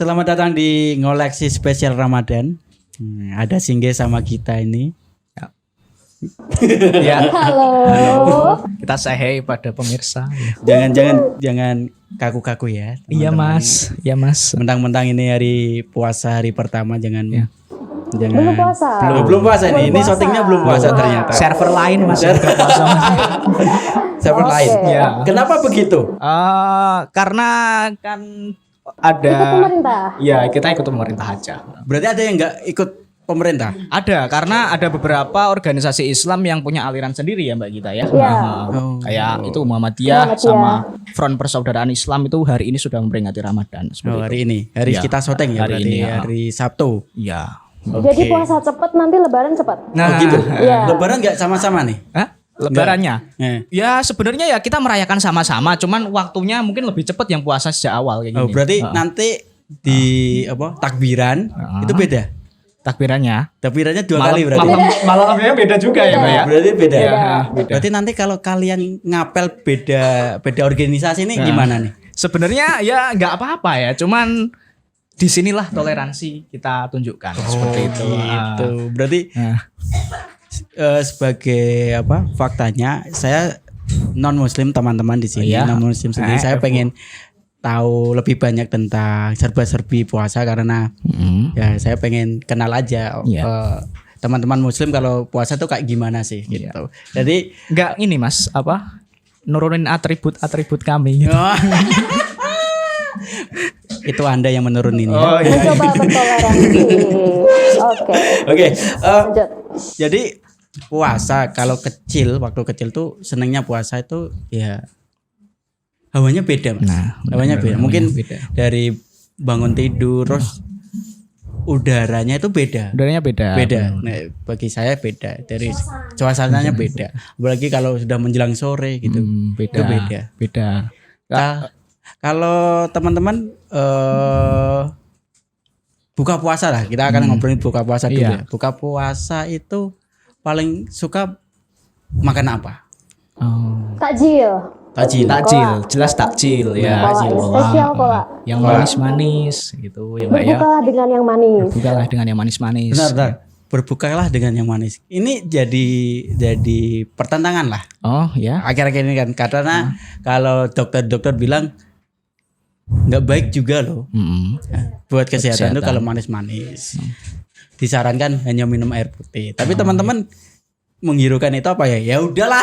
Selamat datang di ngoleksi spesial Ramadan. Ada Singge sama kita ini. Ya. Halo. Kita say hey pada pemirsa. Jangan kaku-kaku ya. Iya mas, iya mas. Mentang-mentang ini hari puasa, hari pertama jangan. Ya. Belum puasa. Belum puasa nih. Ini syutingnya belum puasa ternyata. Server lain mas. Puasa, mas. Server lain. Ya. Kenapa begitu? Karena kan ada. Ikut pemerintah. Iya, kita ikut pemerintah aja. Berarti ada yang nggak ikut pemerintah? Ada, karena ada beberapa organisasi Islam yang punya aliran sendiri ya Mbak Gita ya. Iya. Kayak itu Muhammadiyah sama Front Persaudaraan Islam itu hari ini sudah memperingati Ramadan. Oh, hari ini. Hari Ya. kita syuting ya Hari berarti ini, ya. hari Sabtu. Iya. Jadi puasa cepet nanti lebaran cepet. Oh gitu. Iya. Lebaran nggak sama-sama nih? Hah? Lebarannya? Ya. Ya sebenarnya ya kita merayakan sama-sama, cuman waktunya mungkin lebih cepat yang puasa sejak awal kayak gini. Oh, berarti nanti di takbiran itu beda. Takbirannya Takbirannya 2 kali berarti. Malamnya beda juga ya, Mbak ya. Berarti beda. Beda. Berarti nanti kalau kalian ngapel beda organisasi ini gimana nih? Sebenarnya ya nggak apa-apa ya, cuman disinilah toleransi kita tunjukkan seperti itu. Gitu. Berarti sebagai faktanya saya non muslim teman-teman di sini, Iya. non muslim sendiri saya pengen tahu lebih banyak tentang serba-serbi puasa karena ya saya pengen kenal aja teman-teman muslim kalau puasa tuh kayak gimana sih gitu. Jadi Nggak ini mas, nurunin atribut kami gitu. itu Anda yang menurun ini. Mencoba bertoleransi. Oke. Lanjut. Jadi puasa kalau waktu kecil tuh senengnya puasa itu ya hawanya beda mas. Hawanya beda. Mungkin dari bangun tidur terus udaranya itu beda. Udaranya beda. Nah, bagi saya beda. Dari suasananya beda. Apalagi kalau sudah menjelang sore gitu. Itu beda. Kalau teman-teman buka puasa lah, kita akan ngobrolin buka puasa dulu ya. Buka puasa itu paling suka makan apa? Takjil. Jelas takjil ya. Spesial kola. Yang manis-manis gitu ya Mbak ya. Berbukalah dengan yang manis. Berbukalah dengan yang manis-manis. Benar. Berbukalah dengan yang manis. Ini jadi pertentangan lah. Oh ya. Akhir-akhir ini kan karena kalau dokter bilang nggak baik juga loh. Buat kesehatan itu kalau manis-manis. Disarankan hanya minum air putih. Tapi teman-teman menghirukan itu apa ya? Ya udahlah,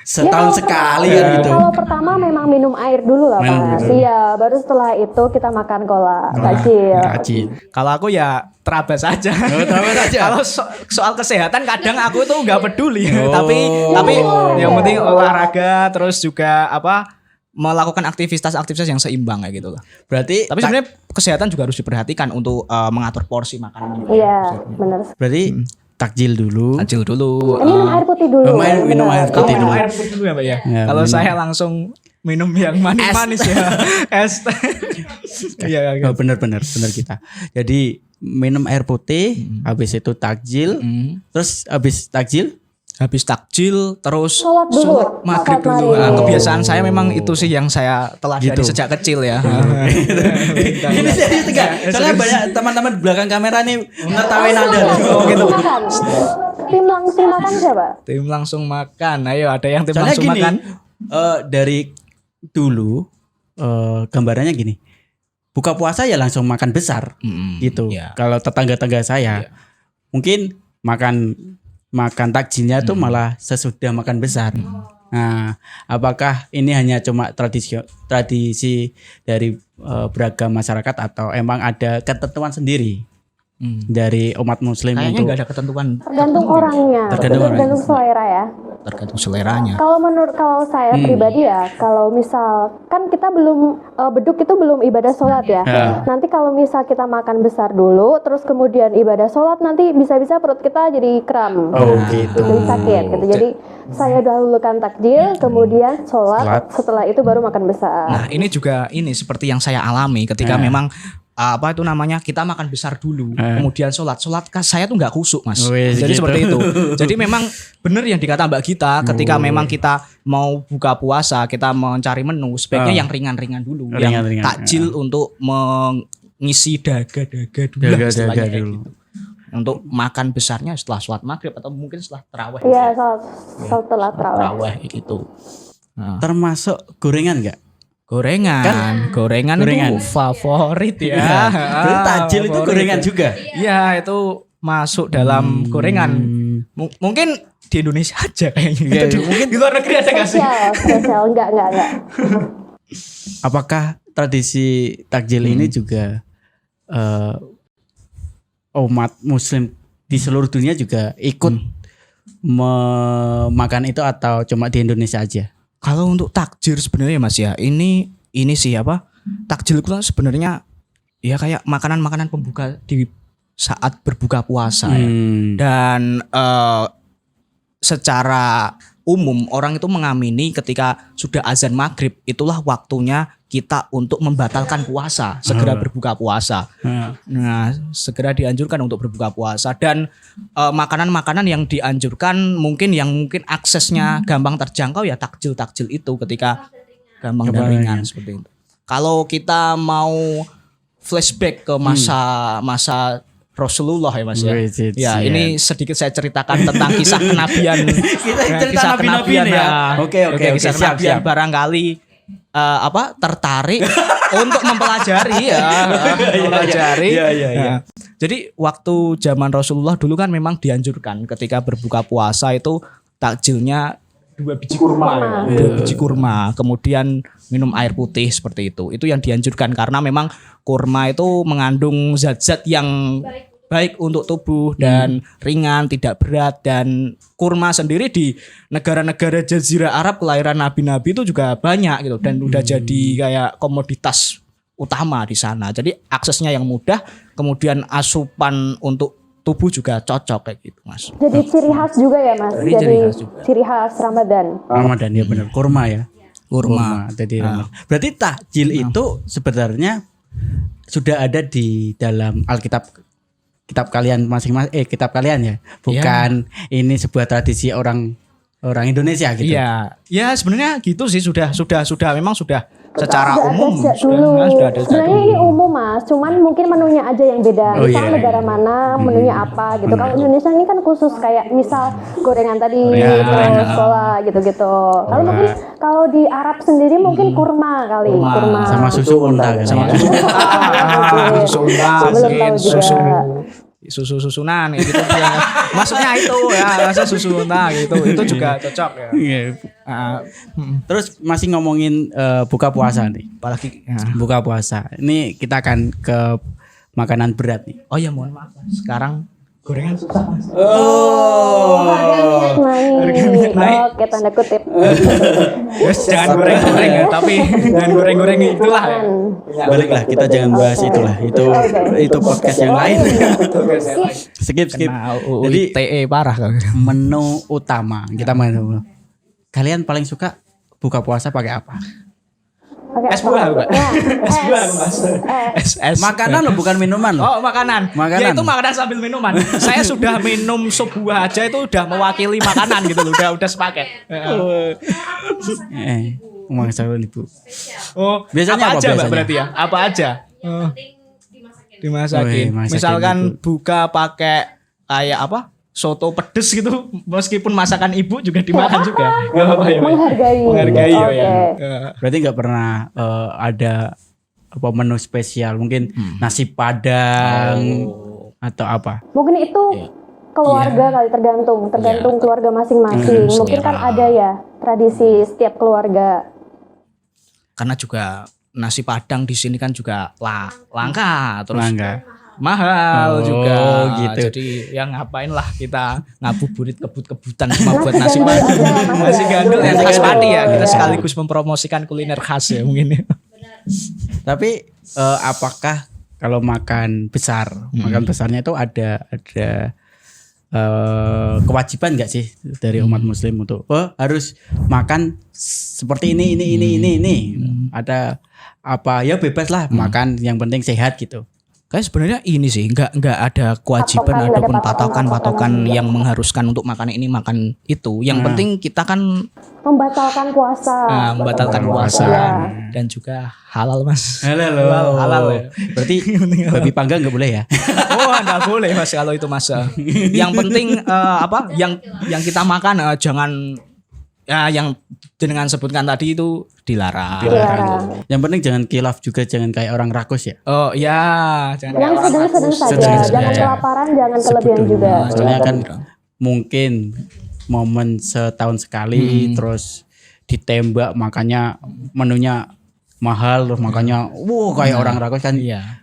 setahun sekali kan gitu. Kalau pertama memang minum air dulu lah Pak. Iya, baru setelah itu kita makan kola. Takjil. Kalau aku ya terabas aja. Terabas aja. Kalau soal kesehatan kadang aku tuh nggak peduli. Tapi yang penting olahraga terus juga melakukan aktivitas yang seimbang kayak gitu lah. Berarti tapi sebenarnya kesehatan juga harus diperhatikan untuk mengatur porsi makanan. Iya, benar. Berarti takjil dulu. Minum air putih dulu. Minum air putih dulu. Minum air putih dulu ya Mbak ya. Kalau saya langsung minum yang manis-manis ya. Es. Iya. Benar kita. Jadi minum air putih, habis itu takjil, terus habis takjil terus sholat maghrib dulu. Kebiasaan saya memang itu sih yang saya telah dari sejak kecil ya. Ini serius enggak? Soalnya banyak teman-teman belakang kamera nih ngetawain Anda. Gitu. Tim langsung makan siapa? Tim langsung makan. Ayo ada yang tim soalnya langsung gini, makan. Dari dulu gambarannya gini. Buka puasa ya langsung makan besar gitu. Kalau tetangga-tetangga saya mungkin makan takjilnya tuh malah sesudah makan besar. Nah, apakah ini hanya cuma tradisi dari beragam masyarakat atau emang ada ketentuan sendiri dari umat muslim? Kayaknya untuk nggak ada ketentuan. Tergantung orangnya. Tergantung selera ya. Tergantung seleranya. Kalau saya pribadi ya, kalau misal kan kita belum beduk itu belum ibadah sholat ya. Nanti kalau misal kita makan besar dulu, terus kemudian ibadah sholat nanti bisa-bisa perut kita jadi kram. Gitu. Jadi sakit gitu. Jadi saya dahulukan takjil, kemudian sholat, setelah itu baru makan besar. Nah ini juga seperti yang saya alami ketika memang kita makan besar dulu, kemudian sholat saya tuh nggak kusuk mas. Jadi seperti itu. Jadi memang benar yang dikata Mbak Gita, ketika memang kita mau buka puasa, kita mencari menu sebaiknya yang ringan-ringan dulu, yang takjil untuk ngisi daga-daga dulu. Daga-daga dulu. Gitu. Untuk makan besarnya setelah sholat maghrib atau mungkin setelah tarawih. Iya, setelah tarawih gitu. Nah. Termasuk gorengan enggak? Gorengan itu favorit ya. Takjil itu gorengan juga. Iya, itu masuk dalam gorengan. Mungkin di Indonesia aja kayaknya. Mungkin di luar negeri ada nggak sih? Spesial, enggak. Apakah tradisi takjil ini juga umat Muslim di seluruh dunia juga ikut memakan itu atau cuma di Indonesia aja? Kalau untuk takjil sebenarnya Mas ya, ini sih takjil itu sebenarnya ya kayak makanan-makanan pembuka di saat berbuka puasa ya. Dan secara umum orang itu mengamini ketika sudah azan maghrib itulah waktunya kita untuk membatalkan puasa, segera berbuka puasa. Nah, segera dianjurkan untuk berbuka puasa dan makanan-makanan yang dianjurkan mungkin aksesnya gampang terjangkau ya takjil itu ketika gampang dan ringan seperti itu. Kalau kita mau flashback ke masa Rasulullah ya Mas ya. Ya, ini sedikit saya ceritakan tentang kisah kenabian. Kisah kenabian ya. Oke, kisah kenabian barangkali tertarik untuk mempelajari ya. Jadi waktu zaman Rasulullah dulu kan memang dianjurkan ketika berbuka puasa itu takjilnya 2 biji kurma. 2 biji kurma, kemudian minum air putih seperti itu. Itu yang dianjurkan karena memang kurma itu mengandung zat-zat yang baik untuk tubuh dan ringan, tidak berat. Dan kurma sendiri di negara-negara Jazirah Arab kelahiran nabi-nabi itu juga banyak gitu dan udah jadi kayak komoditas utama di sana. Jadi aksesnya yang mudah, kemudian asupan untuk tubuh juga cocok kayak gitu Mas. Jadi ciri khas juga ya Mas. Jadi ciri khas Ramadan. Ramadan ya benar, kurma ya. Kurma. Jadi berarti takjil itu sebenarnya sudah ada di dalam Alkitab, kitab kalian masing-masing, kitab kalian ya, bukan ini sebuah tradisi orang Indonesia gitu. Iya, ya sebenarnya gitu sih sudah memang sudah secara umum sudah ada. Sebenarnya ini umum Mas, cuman mungkin menunya aja yang beda. Misal negara mana menunya apa gitu. Kalau Indonesia ini kan khusus kayak misal gorengan tadi, terus sekolah gitu-gitu. Kalau mungkin kalau di Arab sendiri mungkin kurma kali, kurma. Sama susu unta kan. Susu-susunan gitu ya. Maksudnya itu ya, rasa susu unta gitu. Itu juga cocok ya. Terus masih ngomongin buka puasa nih. Apalagi buka puasa. Ini kita akan ke makanan berat nih. Oh ya mohon maaf. Sekarang gorengan susah Mas. Harga minyak naik. Oke, tanda kutip. Jangan goreng-goreng ya, tapi jangan goreng-goreng itulah ya. Baliklah kita jangan bahas itulah. Itu podcast yang lain. Skip. Jadi TE parah kan. Menu utama kita menu. Kalian paling suka buka puasa pakai apa? Es buah Mbak. Es buah Mas. Es. Makanan loh bukan minuman loh. Oh, makanan. Ya itu makanan sambil minuman. Saya sudah minum sup buah aja itu udah mewakili makanan gitu loh. Udah sepaket. Ngomong sama Ibu. Oh, biasanya apa aja Mbak berarti ya? Apa aja? Dimasakin. Misalkan buka pakai kayak apa? Soto pedes gitu, meskipun masakan ibu juga dimakan juga. Gak apa-apa ya. Menghargai ya. Berarti nggak pernah ada apa menu spesial, mungkin nasi padang atau apa? Mungkin itu keluarga kali, tergantung keluarga masing-masing. Mungkin kan ada ya tradisi setiap keluarga. Karena juga nasi padang di sini kan juga langka, terus mahal juga gitu. Jadi ya ngapain lah kita ngabuburit kebut-kebutan cuma buat nasi padang. Nasi gandul yang khas Pati ya. Kita sekaligus mempromosikan kuliner khas ya mungkin. Tapi apakah kalau makan besarnya itu ada kewajiban nggak sih dari umat Muslim untuk harus makan seperti ini. Ada apa ya bebas lah makan, yang penting sehat gitu. Kayak sebenarnya ini sih nggak ada kewajiban ataupun patokan yang mengharuskan untuk makan ini makan itu. Yang penting kita kan membatalkan puasa. Membatalkan puasa dan juga halal Mas. Halal ya. Berarti babi panggang nggak boleh ya? Oh nggak boleh Mas kalau itu Mas. Yang penting yang kita makan jangan yang dengan sebutkan tadi itu dilarang. Yang penting jangan kilaf juga, jangan kayak orang rakus ya. Oh iya, jangan yang sedang-sedang saja, jangan kelaparan, jangan kelebihan juga. Soalnya kan mungkin momen setahun sekali terus ditembak makanya menunya mahal terus makanya kayak orang rakus kan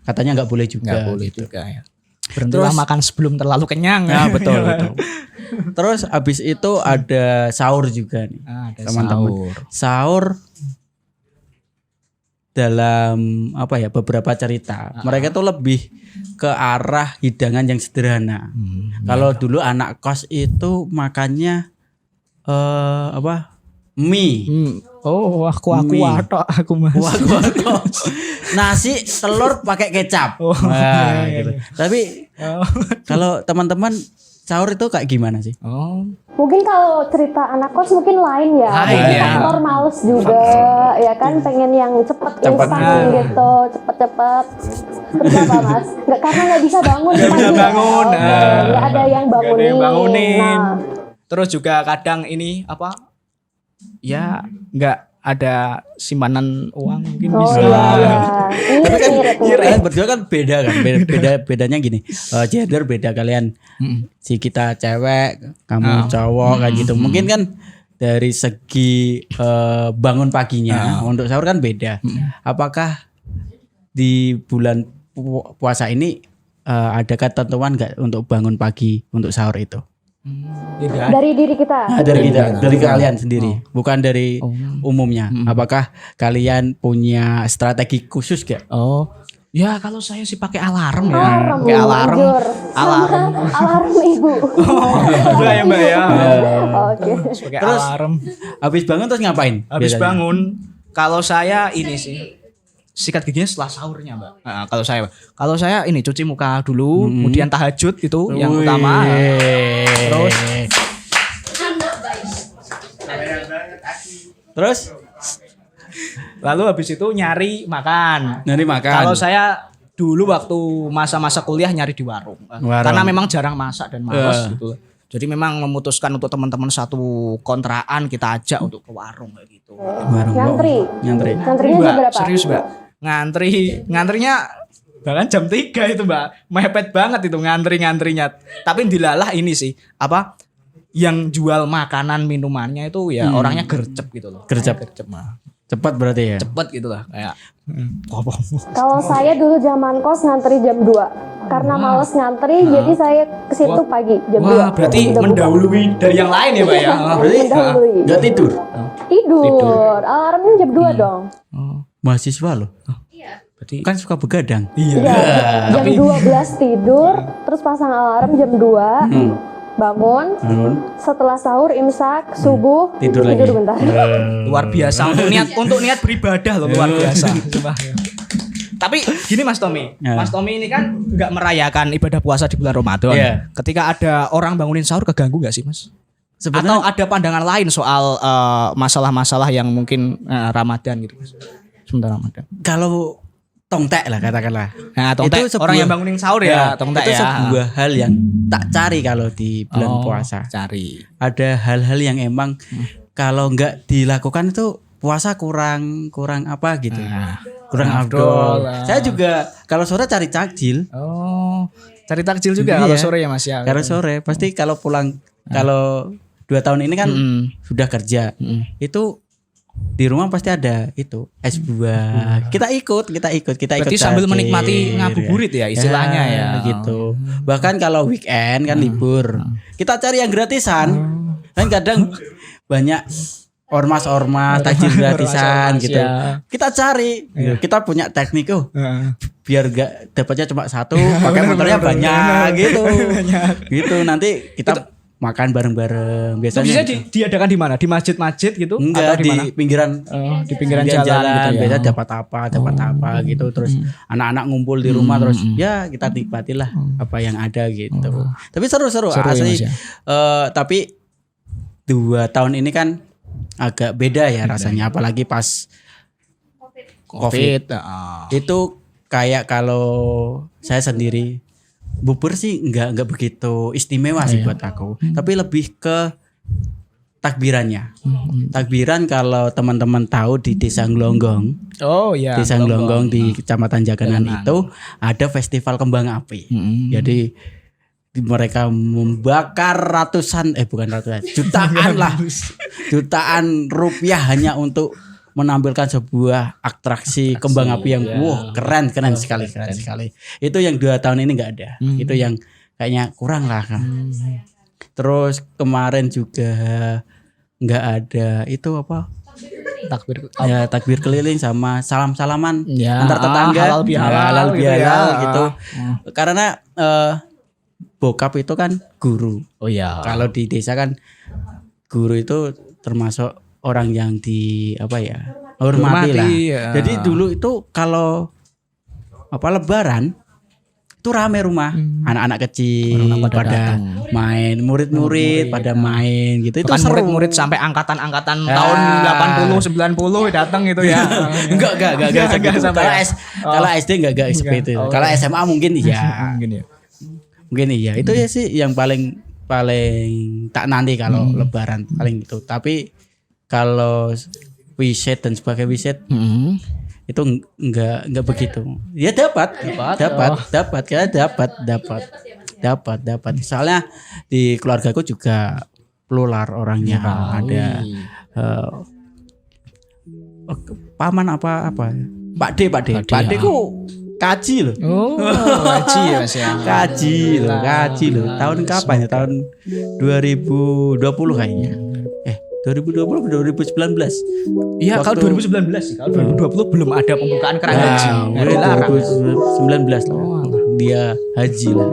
katanya nggak boleh juga. Nggak boleh juga ya. Berhentilah makan sebelum terlalu kenyang. Ya betul. Terus abis itu ada sahur juga nih teman-teman. Sahur dalam beberapa cerita mereka tuh lebih ke arah hidangan yang sederhana. Kalau dulu anak kos itu makannya mie. Oh, aku Mas. Nasi, telur pakai kecap. Gitu. Tapi kalau teman-teman sahur itu kayak gimana sih? Mungkin kalau cerita anak kos mungkin lain ya. Faktor males juga, ya kan pengen yang cepet instan gitu, cepet-cepet. Seperti apa Mas? Nggak karena nggak bisa bangun. Ya ada yang bangunin. Nah. Terus juga kadang ini ya nggak ada simpanan uang mungkin bisa. Tapi kan kalian berdua kan beda kan, bedanya gini, gender beda kalian. Si kita cewek, kamu cowok kayak gitu. Mungkin kan dari segi bangun paginya untuk sahur kan beda. Apakah di bulan puasa ini ada ketentuan nggak untuk bangun pagi untuk sahur itu? Dari diri kita. Dari kalian sendiri, bukan dari umumnya. Apakah kalian punya strategi khusus gak? Ya kalau saya sih pakai alarm ya. Pakai alarm ibu. Ya Mbak ya. Oke. Pakai alarm. Habis bangun terus ngapain? Habis bangun, kalau saya ini sih sikat giginya setelah sahurnya Mbak. Nah, kalau saya ini cuci muka dulu, kemudian tahajud itu yang utama. Terus lalu habis itu nyari makan. Kalau saya dulu waktu masa-masa kuliah nyari di warung. Karena memang jarang masak dan malas gitu. Jadi memang memutuskan untuk teman-teman satu kontrakan kita ajak untuk ke warung kayak gitu. Ngantrinya berapa? Serius Mbak. Ngantrinya bahkan jam 3 itu Mbak. Mepet banget itu ngantrinya. Tapi dilalah ini sih yang jual makanan minumannya itu ya orangnya gercep gitu loh. Gercep mah. Cepat berarti ya? Cepat gitu lah kayak. Kalau saya dulu zaman kos ngantri jam 2. Karena males ngantri jadi saya ke situ pagi jam 2. Wah, berarti mendahului dari yang lain ya, Mbak ya. Berarti enggak tidur. Tidur. Alarmnya jam 2 dong. Mahasiswa loh. Iya. Berarti kan suka begadang. Iya. Jam 12 tidur, terus pasang alarm jam 2. Bangun, setelah sahur, imsak, subuh, tidur bentar. Luar biasa untuk niat beribadah loh, luar biasa. Tapi gini Mas Tommy, Mas Tommy ini kan nggak merayakan ibadah puasa di bulan Ramadan. Ketika ada orang bangunin sahur keganggu nggak sih Mas? Atau ada pandangan lain soal masalah-masalah yang mungkin Ramadan gitu Mas? Sebentar Ramadan. Kalau tongtek lah katakanlah. Nah, tongtek itu orang yang bangunin sahur ya, tongtek itu sebuah hal yang tak cari kalau di bulan puasa. Cari. Ada hal-hal yang emang kalau nggak dilakukan itu puasa kurang apa gitu. Kurang afdol. Saya juga kalau sore cari takjil. Cari takjil juga kalau sore ya Mas ya. Kalau sore pasti kalau pulang kalau 2 tahun ini kan sudah kerja. Itu di rumah pasti ada itu es buah. Kita ikut. Berarti sambil menikmati ngabuburit ya istilahnya ya gitu. Bahkan kalau weekend kan libur, kita cari yang gratisan. Kan kadang banyak ormas takjil gratisan gitu. Kita cari. Kita punya teknik biar gak dapatnya cuma 1, pakai motornya banyak gitu. Gitu nanti kita makan bareng-bareng biasanya. Bisa diadakan di mana? Di masjid-masjid gitu? Enggak, atau di mana? pinggiran Di pinggiran jalan gitu ya. Biasa dapat apa gitu. Terus anak-anak ngumpul di rumah terus ya kita nikmatilah apa yang ada gitu. Tapi seru-seru asli. Ya, Tapi 2 tahun ini kan agak beda ya rasanya, apalagi pas COVID. Itu kayak kalau saya sendiri bubur sih enggak begitu istimewa sih buat aku. Tapi lebih ke takbirannya. Takbiran kalau teman-teman tahu di Desa Nglonggong. Oh iya. Desa Nglonggong di Kecamatan Jaganan itu ada festival kembang api. Jadi mereka membakar jutaan rupiah hanya untuk menampilkan sebuah atraksi kembang api yang keren sekali. Itu yang 2 tahun ini nggak ada. Itu yang kayaknya kurang lah kan. Terus kemarin juga nggak ada itu apa? Takbir keliling sama salam-salaman antar tetangga. Halal bihalal gitu. Karena bokap itu kan guru. Oh iya. Kalau di desa kan guru itu termasuk orang yang hormati lah. Ya. Jadi dulu itu kalau Lebaran itu rame rumah, anak-anak kecil pada main, murid-murid pada main gitu. Bukan itu seru. Murid-murid sampai angkatan tahun 80 90 datang gitu ya. Enggak Kalau SD enggak seperti itu. Kalau SMA mungkin iya. Mungkin iya. Itu ya sih yang paling tak nanti kalau Lebaran paling itu. Tapi kalau wiset dan sebagai wiset itu enggak begitu. Ya dapat. Soalnya di keluargaku juga plural orangnya. Ada paman apa? Pak D ku kaji loh. Kaji ya Mas ya. Kaji loh. Tahun kapan ya? Tahun 2020 kayaknya. 2020 2019. Iya, kalau 2019 sih. Kalau 2020 belum ada pembukaan keran haji. 2019 lah. Dia haji lah.